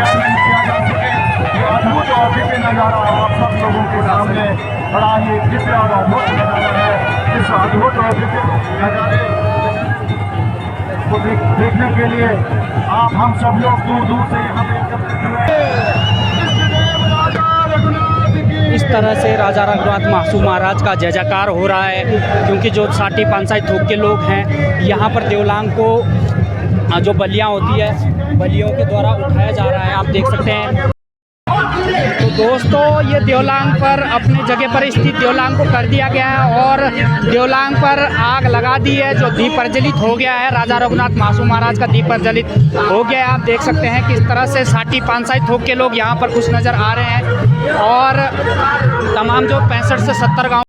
बयान नहीं किया जा सके। ये अद्भुत और दिव्य नज़ारा आप सब लोगों के सामने बड़ा ही दिव्य और अद्भुत नज़ारा है। इस अद्भुत और दिव्य नज़ारे को देखने के लिए आप हम सब लोग दूर दूर से यहाँ पे एकत्रित हुए। इस तरह से राजा रघुनाथ मासूम महाराज का जय जयकार हो रहा है, क्योंकि जो साठी पांसाई थोक के लोग हैं यहाँ पर देवलांग को जो बलियाँ होती है बलियों के द्वारा उठाया जा रहा है, आप देख सकते हैं। तो दोस्तों ये देवलांग पर अपने जगह पर स्थित देवलांग को कर दिया गया है और देवलांग पर आग लगा दी है, जो दीप प्रज्वलित हो गया है। राजा रघुनाथ मासूम महाराज का दीप प्रज्वलित हो गया है। आप देख सकते हैं किस तरह से साठी पांसाई थोक के लोग यहाँ पर खुश नज़र आ रहे हैं और तमाम जो 65 से 70 गाँव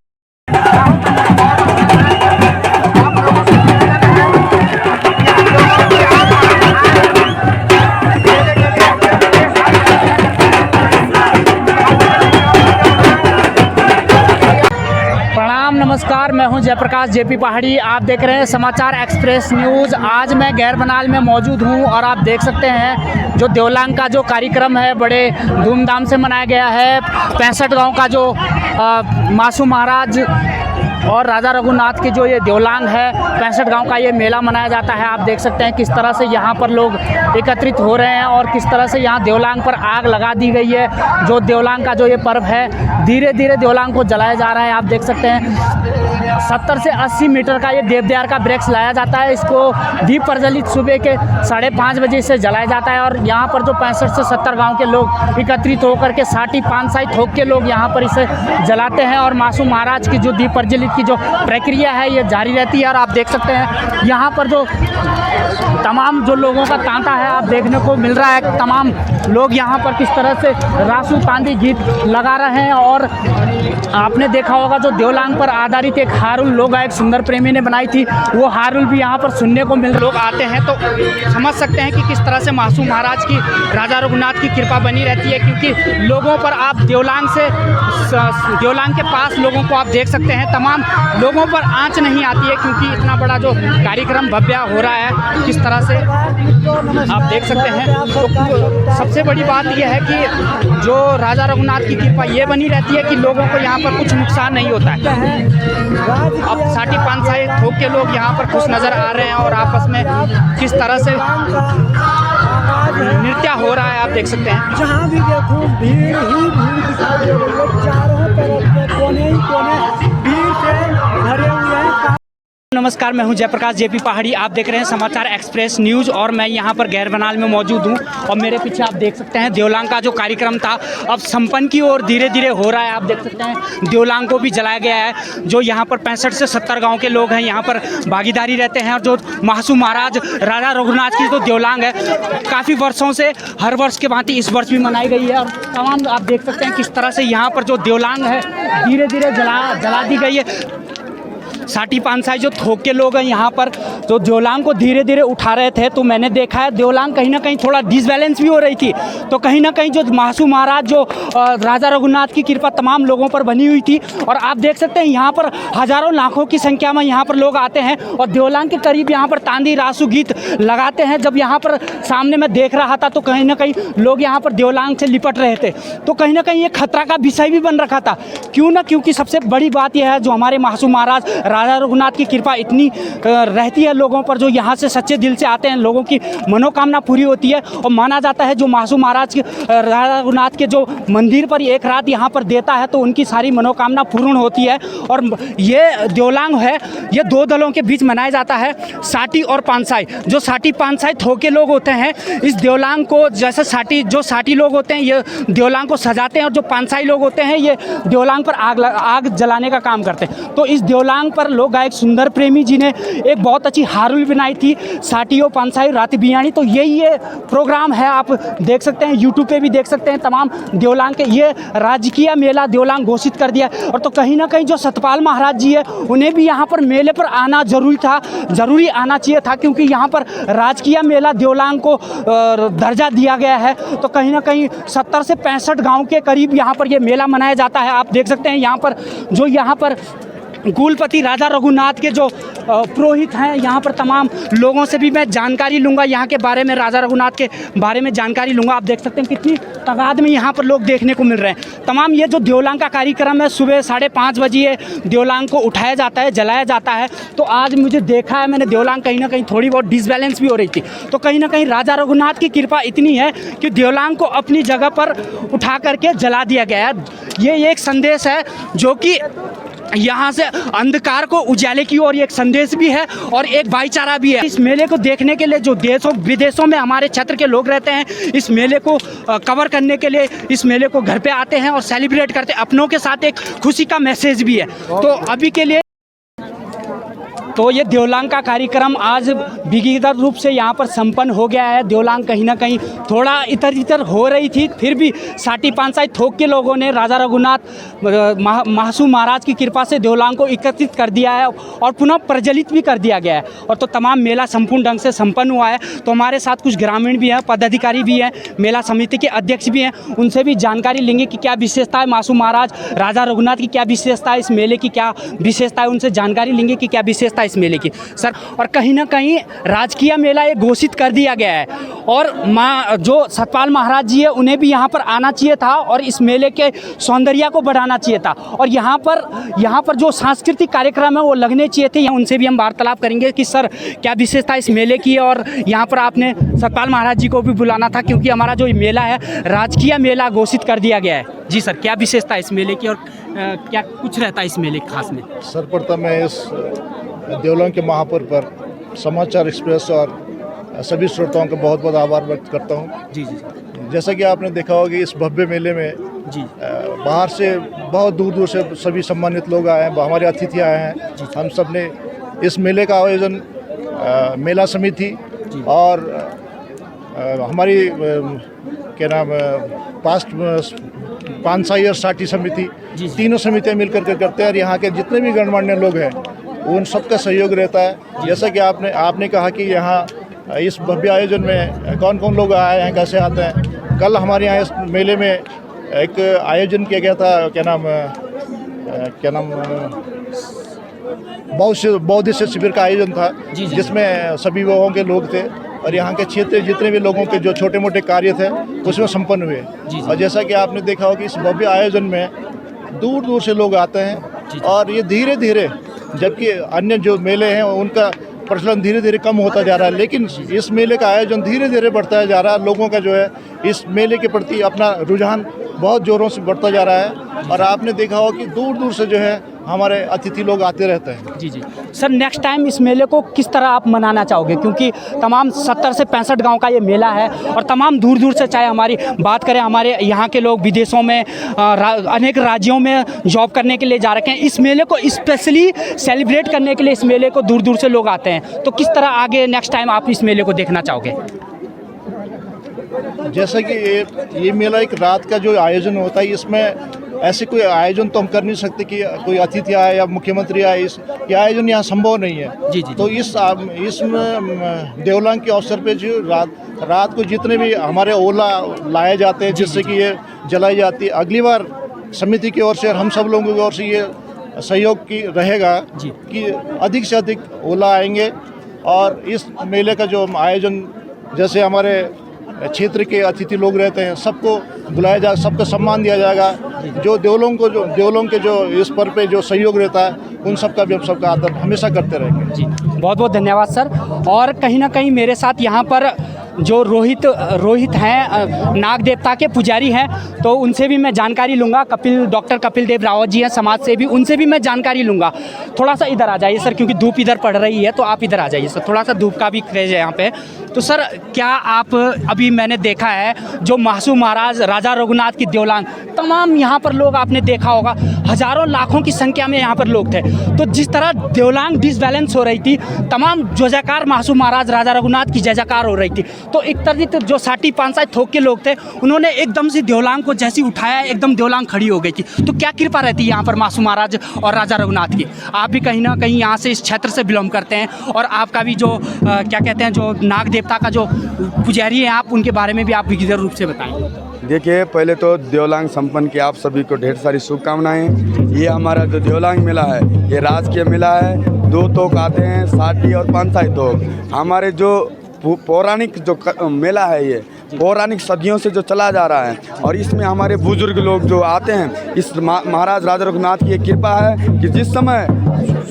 नमस्कार, मैं हूं जयप्रकाश जेपी पहाड़ी। आप देख रहे हैं समाचार एक्सप्रेस न्यूज़। आज मैं गैरबनाल में मौजूद हूं और आप देख सकते हैं जो देवलांग का जो कार्यक्रम है बड़े धूमधाम से मनाया गया है। 65 गांव का जो मासूम महाराज और राजा रघुनाथ की जो ये देवलांग है 65 गांव का ये मेला मनाया जाता है। आप देख सकते हैं किस तरह से यहाँ पर लोग एकत्रित हो रहे हैं और किस तरह से यहाँ देवलांग पर आग लगा दी गई है। जो देवलांग का जो ये पर्व है धीरे धीरे देवलांग को जलाया जा रहा है। आप देख सकते हैं 70 से 80 मीटर का ये देवदार का वृक्ष लाया जाता है। इसको दीप प्रज्वलित सुबह के 5:30 बजे से जलाया जाता है और यहाँ पर जो 65 से 70 गाँव के लोग एकत्रित होकर के साठी पांसाई थोक के लोग यहाँ पर इसे जलाते हैं और मासूम महाराज की जो दीप प्रज्वलित की जो प्रक्रिया है ये जारी रहती है। और आप देख सकते हैं यहाँ पर जो तमाम जो लोगों का तांता है आप देखने को मिल रहा है। तमाम लोग यहाँ पर किस तरह से रासू तांदी गीत लगा रहे हैं और आपने देखा होगा जो देवलांग पर आधारित एक हारुल लोक गायक सुंदर प्रेमी ने बनाई थी, वो हारुल भी यहाँ पर सुनने को मिल। लोग आते हैं तो समझ सकते हैं कि किस तरह से मासूम महाराज की राजा रघुनाथ की कृपा बनी रहती है, क्योंकि लोगों पर आप देवलांग के पास लोगों को आप देख सकते हैं तमाम लोगों पर आंच नहीं आती है, क्योंकि इतना बड़ा जो कार्यक्रम भव्य हो रहा है किस तरह से आप देख सकते हैं। तो सबसे बड़ी बात यह है कि जो राजा रघुनाथ की कृपा ये बनी रहती है कि लोगों को यहाँ पर कुछ नुकसान नहीं होता है। अब साठी पांसाई थोक के लोग यहाँ पर खुश नज़र आ रहे हैं और आपस में किस तरह से नृत्य हो रहा है आप देख सकते हैं। जहाँ भी देखो भीड़ ही भीड़ दिखाई दे रही है, चारों तरफ के कोने ही कोने भीड़ से भरे हुए हैं। नमस्कार, मैं हूं जयप्रकाश जेपी पहाड़ी। आप देख रहे हैं समाचार एक्सप्रेस न्यूज़ और मैं यहां पर गैरबनाल में मौजूद हूं और मेरे पीछे आप देख सकते हैं देवलांग का जो कार्यक्रम था अब संपन्न की ओर धीरे धीरे हो रहा है। आप देख सकते हैं देवलांग को भी जलाया गया है। जो यहां पर 65 से 70 गांव के लोग हैं यहाँ पर भागीदारी रहते हैं और जो मासूम महाराज राजा रघुनाथ की जो देवलांग है काफ़ी वर्षों से हर वर्ष के भांति इस वर्ष भी मनाई गई है और तमाम आप देख सकते हैं किस तरह से यहाँ पर जो देवलांग है धीरे धीरे जला दी गई है। साठी पांसाई जो थोक के लोग हैं यहाँ पर तो देवलांग को धीरे धीरे उठा रहे थे, तो मैंने देखा है देवलांग कहीं ना कहीं थोड़ा डिसबैलेंस भी हो रही थी। तो कहीं ना कहीं जो मासूम महाराज जो राजा रघुनाथ की कृपा तमाम लोगों पर बनी हुई थी और आप देख सकते हैं यहाँ पर हज़ारों लाखों की संख्या में यहाँ पर लोग आते हैं और देवलांग के करीब यहाँ पर तांदी रासू गीत लगाते हैं। जब यहाँ पर सामने मैं देख रहा था तो कहीं ना कहीं लोग यहाँ पर देवलांग से लिपट रहे थे, तो कहीं ना कहीं ये खतरा का विषय भी बन रखा था। क्यों ना, क्योंकि सबसे बड़ी बात यह है जो हमारे मासूम महाराज राजा रघुनाथ की कृपा इतनी रहती है लोगों पर, जो यहाँ से सच्चे दिल से आते हैं लोगों की मनोकामना पूरी होती है। और माना जाता है जो मासूम महाराज राजा रघुनाथ के जो मंदिर पर एक रात यहाँ पर देता है तो उनकी सारी मनोकामना पूर्ण होती है। और ये देवलांग है ये 2 दलों के बीच मनाया जाता है, साठी और पांसाई। जो साठी पांसाई थोके लोग होते हैं इस देवलांग को जैसे साठी लोग होते हैं ये देवलांग को सजाते हैं और जो पांसाई लोग होते हैं ये देवलांग पर आग जलाने का काम करते हैं। तो इस देवलांग पर लोक गायक सुंदर प्रेमी जी ने एक बहुत अच्छी हारुल बनाई थी, साटियो पांसाई रात बियानी। तो यही ये प्रोग्राम है, आप देख सकते हैं यूट्यूब पे भी देख सकते हैं तमाम देवलांग के। ये राजकीय मेला देवलांग घोषित कर दिया और तो कहीं ना कहीं जो सतपाल महाराज जी है उन्हें भी यहाँ पर मेले पर आना जरूरी आना चाहिए था, क्योंकि यहाँ पर राजकीय मेला देवलांग को दर्जा दिया गया है। तो कहीं ना कहीं 70 से 65 गाँव के करीब यहाँ पर ये मेला मनाया जाता है। आप देख सकते हैं यहाँ पर कुलपति राजा रघुनाथ के जो पुरोहित हैं, यहाँ पर तमाम लोगों से भी मैं जानकारी लूँगा यहाँ के बारे में, राजा रघुनाथ के बारे में जानकारी लूँगा। आप देख सकते हैं कितनी तादाद में यहाँ पर लोग देखने को मिल रहे हैं। तमाम ये जो देवलांग का कार्यक्रम है, सुबह 5:30 बजे देवलांग को उठाया जाता है, जलाया जाता है। तो आज मुझे देखा है मैंने, देवलांग कहीं ना कहीं थोड़ी बहुत डिसबैलेंस भी हो रही थी। तो कहीं ना कहीं राजा रघुनाथ की कृपा इतनी है कि देवलांग को अपनी जगह पर उठा करके जला दिया गया है। ये एक संदेश है जो कि यहाँ से अंधकार को उजाले की ओर एक संदेश भी है और एक भाईचारा भी है। इस मेले को देखने के लिए जो देशों विदेशों में हमारे क्षेत्र के लोग रहते हैं, इस मेले को कवर करने के लिए इस मेले को घर पे आते हैं और सेलिब्रेट करते हैं। अपनों के साथ एक खुशी का मैसेज भी है। तो अभी के लिए तो ये देवलांग का कार्यक्रम आज विधिवत रूप से यहाँ पर संपन्न हो गया है। देवलांग कहीं ना कहीं थोड़ा इधर इधर हो रही थी, फिर भी साटी पांसाई थोक के लोगों ने राजा रघुनाथ महासू महाराज की कृपा से देवलांग को एकत्रित कर दिया है और पुनः प्रज्वलित भी कर दिया गया है। और तो तमाम मेला संपूर्ण ढंग से संपन्न हुआ है। तो हमारे साथ कुछ ग्रामीण भी हैं, पदाधिकारी भी हैं, मेला समिति के अध्यक्ष भी हैं, उनसे भी जानकारी लेंगे कि क्या विशेषता है महासू महाराज राजा रघुनाथ की, क्या विशेषता है इस मेले की, क्या विशेषता है, उनसे जानकारी लेंगे कि क्या विशेषता इस मेले की सर। और कहीं ना कहीं राजकीय मेला ये घोषित कर दिया गया है और जो सतपाल महाराज जी है उन्हें भी यहाँ पर आना चाहिए था और इस मेले के सौंदर्य को बढ़ाना चाहिए था और यहाँ पर जो सांस्कृतिक कार्यक्रम है वो लगने चाहिए थे। उनसे भी हम वार्तालाप करेंगे कि सर क्या विशेषता इस मेले की है और यहाँ पर आपने सतपाल महाराज जी को भी बुलाना था क्योंकि हमारा जो मेला है राजकीय मेला घोषित कर दिया गया है। जी सर, क्या विशेषता है इस मेले की और क्या कुछ रहता है इस मेले खास में? सर्वप्रथम मैं इस देवलांग के महापर्व पर समाचार एक्सप्रेस और सभी श्रोताओं का बहुत बहुत आभार व्यक्त करता हूं। जी जी। जैसा कि आपने देखा होगा इस भव्य मेले में जी बाहर से बहुत दूर दूर से सभी सम्मानित लोग आए हैं, हमारे अतिथि आए हैं। हम सब ने इस मेले का आयोजन मेला समिति और हमारी क्या नाम पास्ट पानसाई और साटी समिति, तीनों समितियां मिलकर के करते हैं और यहाँ के जितने भी गणमान्य लोग हैं उन सबका सहयोग रहता है। जैसा कि आपने कहा कि यहाँ इस भव्य आयोजन में कौन कौन लोग आए हैं, कैसे आते हैं। कल हमारे यहाँ इस मेले में एक आयोजन किया गया था, क्या नाम बौद्ध शिविर का आयोजन था जिसमें सभी विभागों के लोग थे और यहाँ के क्षेत्र जितने भी लोगों के जो छोटे मोटे कार्य थे उसमें संपन्न हुए। और जैसा कि आपने देखा हो कि इस भव्य आयोजन में दूर दूर से लोग आते हैं और ये धीरे धीरे, जबकि अन्य जो मेले हैं उनका प्रचलन धीरे धीरे कम होता जा रहा है, लेकिन इस मेले का आयोजन धीरे धीरे बढ़ता जा रहा है। लोगों का जो है इस मेले के प्रति अपना रुझान बहुत ज़ोरों से बढ़ता जा रहा है और आपने देखा हो कि दूर दूर से जो है हमारे अतिथि लोग आते रहते हैं। जी जी सर, नेक्स्ट टाइम इस मेले को किस तरह आप मनाना चाहोगे, क्योंकि तमाम 70 से 65 गांव का ये मेला है और तमाम दूर दूर से, चाहे हमारी बात करें हमारे यहाँ के लोग विदेशों में अनेक राज्यों में जॉब करने के लिए जा रखे हैं, इस मेले को स्पेशली सेलिब्रेट करने के लिए इस मेले को दूर दूर से लोग आते हैं। तो किस तरह आगे नेक्स्ट टाइम आप इस मेले को देखना चाहोगे? जैसा कि ये मेला एक रात का जो आयोजन होता है, इसमें ऐसे कोई आयोजन तो हम कर नहीं सकते कि कोई अतिथि आए या मुख्यमंत्री आए, ये आयोजन यहाँ संभव नहीं है। जी जी। तो इस देवलांग के अवसर पे जो रात को जितने भी हमारे ओला लाए जाते हैं जिससे कि ये जलाई जाती है, अगली बार समिति की ओर से और हम सब लोगों की ओर से ये सहयोग की रहेगा कि अधिक से अधिक ओला आएंगे और इस मेले का जो आयोजन, जैसे हमारे क्षेत्र के अतिथि लोग रहते हैं सबको बुलाया जाए, सबको सम्मान दिया जाएगा। जो देवलों के जो इस पर्व पे जो सहयोग रहता है उन सबका भी हम सबका आदर हमेशा करते रहेंगे। जी बहुत बहुत धन्यवाद सर। और कहीं ना कहीं मेरे साथ यहाँ पर जो रोहित हैं, नाग देवता के पुजारी हैं, तो उनसे भी मैं जानकारी लूँगा। डॉक्टर कपिल देव रावत जी हैं समाज से भी, उनसे भी मैं जानकारी लूँगा। थोड़ा सा इधर आ जाइए सर, क्योंकि धूप इधर पड़ रही है तो आप इधर आ जाइए सर, थोड़ा सा धूप का भी क्रेज है यहाँ पे। तो सर क्या आप, अभी मैंने देखा है जो महासू महाराज राजा रघुनाथ की देवलांग, तमाम यहाँ पर लोग आपने देखा होगा, हजारों लाखों की संख्या में यहाँ पर लोग थे। तो जिस तरह देवलांग डिसबैलेंस हो रही थी, तमाम जय जयकार महासू महाराज राजा रघुनाथ की जय जयकार हो रही थी, तो एकत्रित जो साठी पांचाई थोक के लोग थे, उन्होंने एकदम से देवलांग को जैसी उठाया, एकदम देवलांग खड़ी हो गई थी। तो क्या कृपा रहती है यहाँ पर मासू महाराज और राजा रघुनाथ की? आप भी कहीं ना कहीं यहाँ से इस क्षेत्र से बिलोंग करते हैं, और आपका भी जो क्या कहते हैं, जो नाग देवता का जो पुजारी है आप, उनके बारे में भी आप विधिवत रूप से बताएं। देखिए, पहले तो देवलांग संपन्न की आप सभी को ढेर सारी शुभकामनाएं। ये हमारा जो देवलांग मेला है, ये राजकीय मेला है। 2 तोक आते हैं, साठी और पांचाई तोक। हमारे जो पौराणिक जो मेला है, ये पौराणिक सदियों से जो चला जा रहा है, और इसमें हमारे बुजुर्ग लोग जो आते हैं, इस महाराज राजा रघुनाथ की ये कृपा है कि जिस समय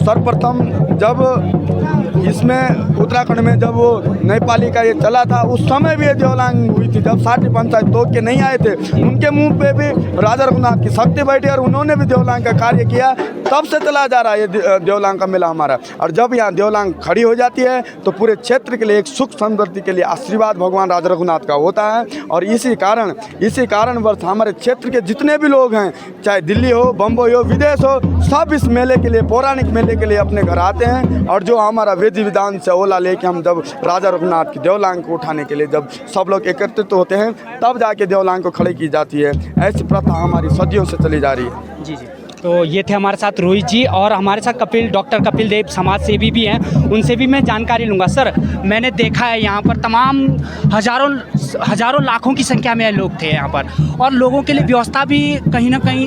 सर्वप्रथम जब इसमें उत्तराखंड में जब वो न्यायपालिका का ये चला था, उस समय भी ये देवलांग हुई थी। जब साठी पंचायत तोक के नहीं आए थे, उनके मुंह पे भी राजा रघुनाथ की शक्ति बैठी और उन्होंने भी देवलांग का कार्य किया। तब से चला जा रहा है ये देवलांग का मेला हमारा। और जब यहाँ देवलांग खड़ी हो जाती है तो पूरे क्षेत्र के लिए एक सुख समृद्धि के लिए आशीर्वाद भगवान राजा रघुनाथ का होता है। और इसी कारणवश हमारे क्षेत्र के जितने भी लोग हैं, चाहे दिल्ली हो, बम्बई हो, विदेश हो, सब इस मेले के लिए, पौराणिक मेले के लिए अपने घर आते हैं। और जो हमारा विधि विधान से ओला लेके हम जब राजा रघुनाथ की देवलांग को उठाने के लिए जब सब लोग एकत्रित होते हैं, तब जाके देवलांग को खड़ी की जाती है। ऐसी प्रथा हमारी सदियों से चली जा रही है। जी। तो ये थे हमारे साथ रोहित जी, और हमारे साथ डॉक्टर कपिल देव समाज सेवी भी हैं, उनसे भी मैं जानकारी लूँगा। सर, मैंने देखा है यहाँ पर तमाम हज़ारों लाखों की संख्या में लोग थे यहाँ पर, और लोगों के लिए व्यवस्था भी कहीं ना कहीं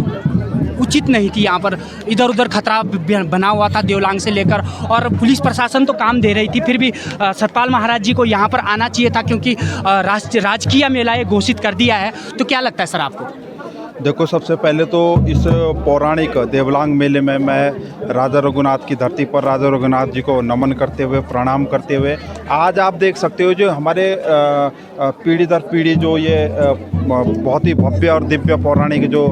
उचित नहीं थी। यहाँ पर इधर उधर खतरा बना हुआ था देवलांग से लेकर, और पुलिस प्रशासन तो काम दे रही थी, फिर भी सतपाल महाराज जी को यहाँ पर आना चाहिए था, क्योंकि राजकीय मेला ये घोषित कर दिया है। तो क्या लगता है सर आपको? देखो, सबसे पहले तो इस पौराणिक देवलांग मेले में मैं राजा रघुनाथ की धरती पर राजा रघुनाथ जी को नमन करते हुए, प्रणाम करते हुए, आज आप देख सकते हो जो हमारे पीढ़ी दर पीढ़ी जो ये बहुत ही भव्य और दिव्य पौराणिक जो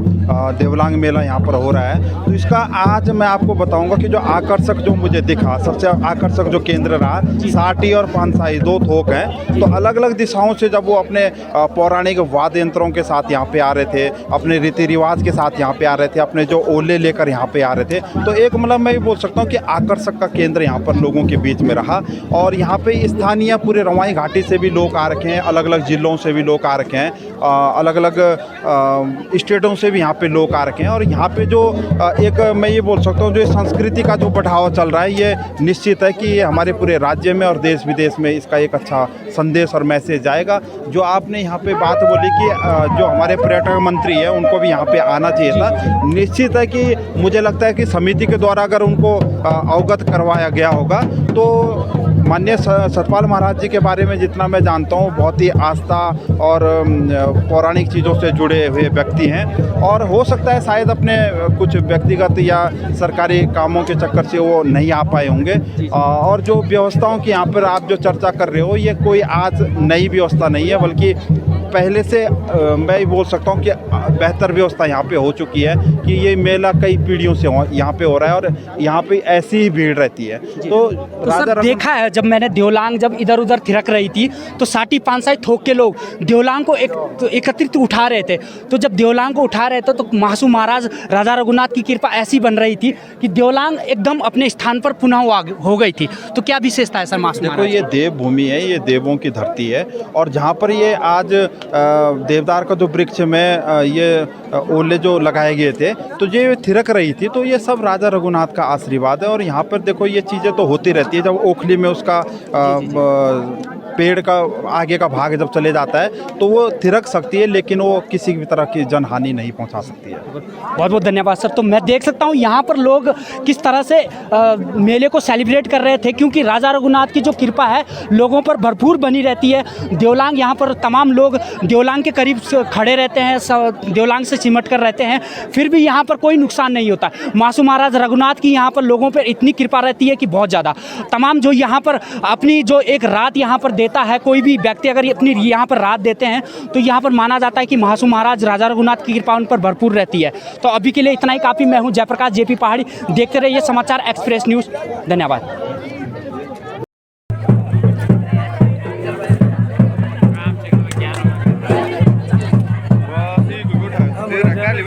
देवलांग मेला यहाँ पर हो रहा है, तो इसका आज मैं आपको बताऊंगा कि जो आकर्षक जो मुझे दिखा, सबसे आकर्षक जो केंद्र रहा, साठी और पांचाई 2 थोक हैं। तो अलग अलग दिशाओं से जब वो अपने पौराणिक वाद्य यंत्रों के साथ यहाँ पे आ रहे थे, अपने रीति रिवाज के साथ यहाँ पे आ रहे थे, अपने जो ओले लेकर यहाँ पे आ रहे थे, तो एक मतलब मैं ये बोल सकता हूँ कि आकर्षक का केंद्र यहाँ पर लोगों के बीच में रहा। और यहाँ पे स्थानीय पूरे रवाई घाटी से भी लोग आ रखे हैं, अलग अलग जिलों से भी लोग आ रखे हैं, अलग अलग स्टेटों से भी यहाँ पे लोग आ रखे हैं। और यहाँ पे जो एक मैं ये बोल सकता हूँ जो संस्कृति का जो बढ़ावा चल रहा है, ये निश्चित है कि ये हमारे पूरे राज्य में और देश विदेश में इसका एक अच्छा संदेश और मैसेज जाएगा। जो आपने यहाँ पे बात बोली कि जो हमारे पर्यटक मंत्री है उनको भी यहाँ पे आना चाहिए था, निश्चित है कि मुझे लगता है कि समिति के द्वारा अगर उनको अवगत करवाया गया होगा तो माननीय सतपाल महाराज जी के बारे में जितना मैं जानता हूँ, बहुत ही आस्था और पौराणिक चीज़ों से जुड़े हुए व्यक्ति हैं, और हो सकता है शायद अपने कुछ व्यक्तिगत या सरकारी कामों के चक्कर से वो नहीं आ पाए होंगे। और जो व्यवस्थाओं की यहाँ पर आप जो चर्चा कर रहे हो, ये कोई आज नई व्यवस्था नहीं है, बल्कि पहले से मैं बोल सकता हूँ कि बेहतर व्यवस्था यहाँ पे हो चुकी है कि ये मेला कई पीढ़ियों से यहाँ पे हो रहा है और यहाँ पे ऐसी ही भीड़ रहती है। तो सर देखा है, जब मैंने देवलांग जब इधर उधर थिरक रही थी तो साठी पांचाई थोक के लोग देवलांग को एकत्रित उठा रहे थे। तो जब देवलांग को उठा रहे थे तो मासू महाराज राजा रघुनाथ की कृपा ऐसी बन रही थी कि देवलांग एकदम अपने स्थान पर पुनः हो गई थी। तो क्या विशेषता है सर मासू महाराज? देखो, ये देवभूमि है, ये देवों की धरती है, और जहाँ पर ये आज देवदार का जो वृक्ष में ये ओले जो लगाए गए थे तो ये थिरक रही थी, तो ये सब राजा रघुनाथ का आशीर्वाद है। और यहाँ पर देखो ये चीज़ें तो होती रहती है, जब ओखली में उसका पेड़ का आगे का भाग जब चले जाता है तो वो थिरक सकती है, लेकिन वो किसी भी तरह की जनहानि नहीं पहुंचा सकती है। बहुत बहुत धन्यवाद सर। तो मैं देख सकता हूं यहाँ पर लोग किस तरह से मेले को सेलिब्रेट कर रहे थे, क्योंकि राजा रघुनाथ की जो कृपा है लोगों पर भरपूर बनी रहती है। देवलांग यहाँ पर तमाम लोग देवलांग के करीब खड़े रहते हैं, देवलांग से सिमट कर रहते हैं, फिर भी यहाँ पर कोई नुकसान नहीं होता। मासू महाराज रघुनाथ की यहाँ पर लोगों पर इतनी कृपा रहती है कि बहुत ज़्यादा। तमाम जो यहाँ पर अपनी जो एक रात यहाँ पर देता है, कोई भी व्यक्ति अगर अपनी यहाँ पर रात देते हैं तो यहाँ पर माना जाता है कि मासू महाराज राजा रघुनाथ की कृपा उन पर भरपूर रहती है। तो अभी के लिए इतना ही काफ़ी। मैं हूँ जयप्रकाश जेपी पहाड़ी, देखते रहिए समाचार एक्सप्रेस न्यूज़। धन्यवाद।